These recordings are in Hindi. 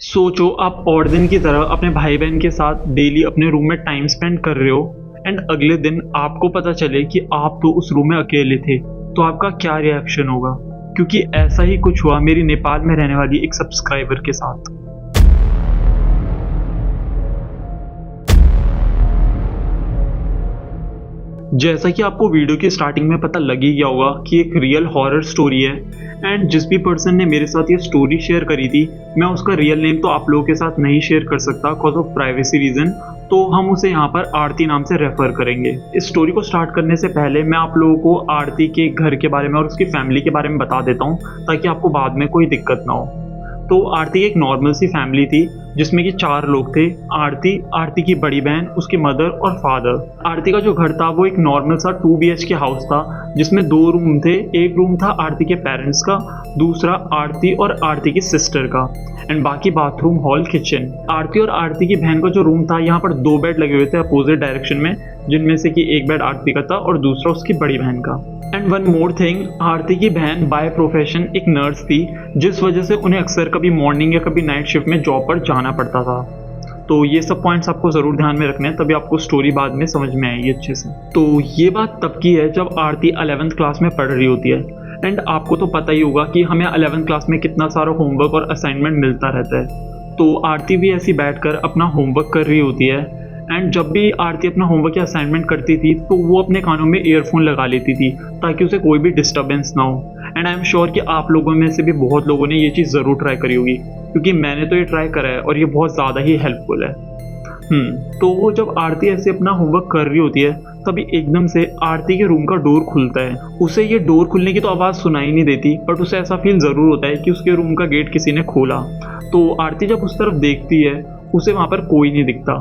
सोचो आप और दिन की तरह अपने भाई बहन के साथ डेली अपने रूम में टाइम स्पेंड कर रहे हो एंड अगले दिन आपको पता चले कि आप तो उस रूम में अकेले थे, तो आपका क्या रिएक्शन होगा? क्योंकि ऐसा ही कुछ हुआ मेरी नेपाल में रहने वाली एक सब्सक्राइबर के साथ। जैसा कि आपको वीडियो की स्टार्टिंग में पता लग ही गया होगा कि एक रियल हॉरर स्टोरी है एंड जिस भी पर्सन ने मेरे साथ ये स्टोरी शेयर करी थी, मैं उसका रियल नेम तो आप लोगों के साथ नहीं शेयर कर सकता बिकॉज ऑफ प्राइवेसी रीज़न, तो हम उसे यहाँ पर आरती नाम से रेफर करेंगे। इस स्टोरी को स्टार्ट करने से पहले मैं आप लोगों को आरती के घर के बारे में और उसकी फैमिली के बारे में बता देता हूँ ताकि आपको बाद में कोई दिक्कत ना हो। तो आरती एक नॉर्मल सी फैमिली थी जिसमें कि 4 लोग थे। आरती की बड़ी बहन, उसकी मदर और फादर। आरती का जो घर था वो एक नॉर्मल सा 2 BHK हाउस था जिसमें 2 रूम थे। एक रूम था आरती के पेरेंट्स का, दूसरा आरती और आरती की सिस्टर का एंड बाकी बाथरूम, हॉल, किचन। आरती और आरती की बहन का जो रूम था, यहाँ पर 2 बेड लगे हुए थे अपोजिट डायरेक्शन में, जिनमें से कि एक बेड आरती का था और दूसरा उसकी बड़ी बहन का। एंड वन मोर थिंग, आरती की बहन बाय प्रोफेशन एक नर्स थी, जिस वजह से उन्हें अक्सर कभी मॉर्निंग या कभी नाइट शिफ्ट में जॉब पर जाना पड़ता था। तो ये सब पॉइंट्स आपको ज़रूर ध्यान में रखने हैं, तभी आपको स्टोरी बाद में समझ में आएगी अच्छे से। तो ये बात तब की है जब आरती 11th क्लास में पढ़ रही होती है एंड आपको तो पता ही होगा कि हमें 11th क्लास में कितना सारा होमवर्क और असाइनमेंट मिलता रहता है। तो आरती भी ऐसी बैठकर अपना होमवर्क कर रही होती है एंड जब भी आरती अपना होमवर्क या असाइनमेंट करती थी तो वो अपने कानों में ईयरफोन लगा लेती थी ताकि उसे कोई भी डिस्टर्बेंस ना हो। एंड आई एम श्योर कि आप लोगों में से भी बहुत लोगों ने ये चीज़ ज़रूर ट्राई करी होगी, क्योंकि मैंने तो ये ट्राई करा है और ये बहुत ज़्यादा ही हेल्पफुल है। तो वो जब आरती ऐसे अपना होमवर्क कर रही होती है तभी एकदम से आरती के रूम का डोर खुलता है। उसे ये डोर खुलने की तो आवाज़ सुनाई नहीं देती, बट उसे ऐसा फील ज़रूर होता है कि उसके रूम का गेट किसी ने खोला। तो आरती जब उस तरफ देखती है, उसे वहाँ पर कोई नहीं दिखता।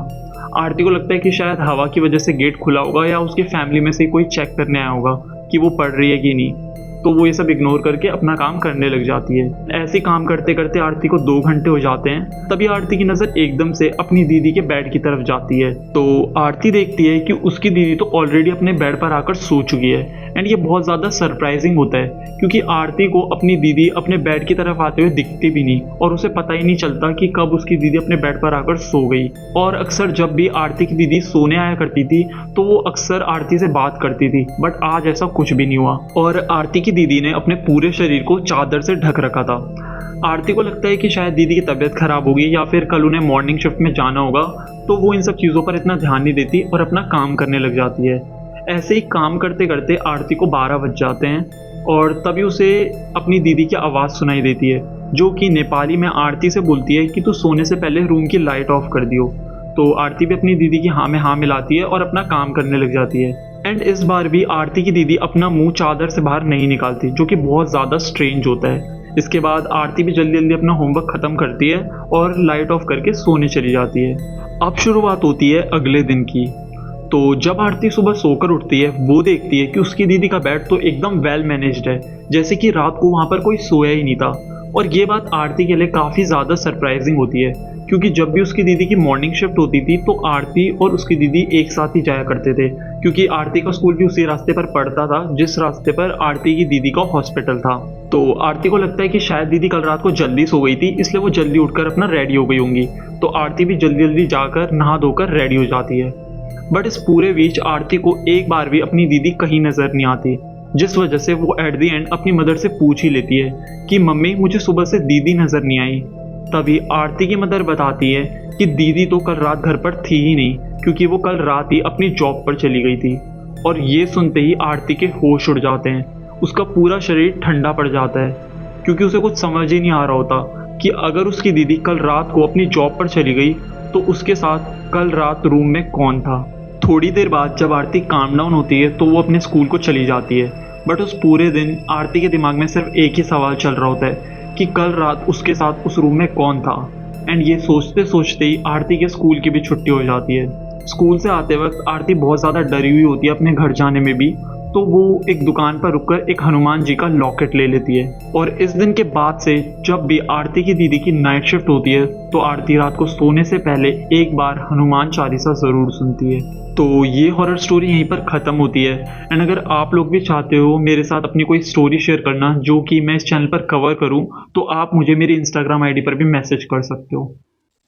आरती को लगता है कि शायद हवा की वजह से गेट खुला होगा या उसकी फैमिली में से कोई चेक करने आया होगा कि वो पढ़ रही है कि नहीं। तो वो ये सब इग्नोर करके अपना काम करने लग जाती है। ऐसे काम करते करते आरती को 2 घंटे हो जाते हैं। तभी आरती की नज़र एकदम से अपनी दीदी के बेड की तरफ जाती है। तो आरती देखती है कि उसकी दीदी तो ऑलरेडी अपने बेड पर आकर सो चुकी है एंड ये बहुत ज़्यादा सरप्राइजिंग होता है क्योंकि आरती को अपनी दीदी अपने बेड की तरफ आते हुए दिखती भी नहीं और उसे पता ही नहीं चलता कि कब उसकी दीदी अपने बेड पर आकर सो गई। और अक्सर जब भी आरती की दीदी सोने आया करती थी तो वो अक्सर आरती से बात करती थी, बट आज ऐसा कुछ भी नहीं हुआ और आरती की दीदी ने अपने पूरे शरीर को चादर से ढक रखा था। आरती को लगता है कि शायद दीदी की तबीयत खराब होगी या फिर कल उन्हें मॉर्निंग शिफ्ट में जाना होगा, तो वो इन सब चीज़ों पर इतना ध्यान नहीं देती और अपना काम करने लग जाती है। ऐसे ही काम करते करते आरती को 12 बज जाते हैं और तभी उसे अपनी दीदी की आवाज़ सुनाई देती है, जो कि नेपाली में आरती से बोलती है कि तू सोने से पहले रूम की लाइट ऑफ कर दियो। तो आरती भी अपनी दीदी की हाँ में हाँ मिलाती है और अपना काम करने लग जाती है। एंड इस बार भी आरती की दीदी अपना मुंह चादर से बाहर नहीं निकालती, जो कि बहुत ज़्यादा स्ट्रेंज होता है। इसके बाद आरती भी जल्दी जल्दी अपना होमवर्क ख़त्म करती है और लाइट ऑफ करके सोने चली जाती है। अब शुरुआत होती है अगले दिन की। तो जब आरती सुबह सोकर उठती है, वो देखती है कि उसकी दीदी का बेड तो एकदम वेल मैनेज्ड है, जैसे कि रात को वहाँ पर कोई सोया ही नहीं था। और ये बात आरती के लिए काफ़ी ज़्यादा सरप्राइजिंग होती है क्योंकि जब भी उसकी दीदी की मॉर्निंग शिफ्ट होती थी तो आरती और उसकी दीदी एक साथ ही जाया करते थे, क्योंकि आरती का स्कूल भी उसी रास्ते पर पड़ता था जिस रास्ते पर आरती की दीदी का हॉस्पिटल था। तो आरती को लगता है कि शायद दीदी कल रात को जल्दी सो गई थी, इसलिए वो जल्दी उठकर अपना रेडी हो गई होंगी। तो आरती भी जल्दी जल्दी जाकर नहा धोकर रेडी हो जाती है। बट इस पूरे बीच आरती को एक बार भी अपनी दीदी कहीं नज़र नहीं आती, जिस वजह से वो एट द एंड अपनी मदर से पूछ ही लेती है कि मम्मी मुझे सुबह से दीदी नज़र नहीं आई। तभी आरती की मदर बताती है कि दीदी तो कल रात घर पर थी ही नहीं, क्योंकि वो कल रात ही अपनी जॉब पर चली गई थी। और ये सुनते ही आरती के होश उड़ जाते हैं, उसका पूरा शरीर ठंडा पड़ जाता है क्योंकि उसे कुछ समझ ही नहीं आ रहा होता कि अगर उसकी दीदी कल रात को अपनी जॉब पर चली गई तो उसके साथ कल रात रूम में कौन था। थोड़ी देर बाद जब आरती काम डाउन होती है तो वो अपने स्कूल को चली जाती है, बट उस पूरे दिन आरती के दिमाग में सिर्फ एक ही सवाल चल रहा होता है कि कल रात उसके साथ उस रूम में कौन था। एंड ये सोचते सोचते ही आरती के स्कूल की भी छुट्टी हो जाती है। स्कूल से आते वक्त आरती बहुत ज़्यादा डरी हुई होती है अपने घर जाने में भी, तो वो एक दुकान पर रुककर एक हनुमान जी का लॉकेट ले लेती है। और इस दिन के बाद से जब भी आरती की दीदी की नाइट शिफ्ट होती है तो आरती रात को सोने से पहले एक बार हनुमान चालीसा ज़रूर सुनती है। तो ये हॉरर स्टोरी यहीं पर ख़त्म होती है। एंड अगर आप लोग भी चाहते हो मेरे साथ अपनी कोई स्टोरी शेयर करना जो कि मैं इस चैनल पर कवर करूँ, तो आप मुझे मेरी इंस्टाग्राम आईडी पर भी मैसेज कर सकते हो।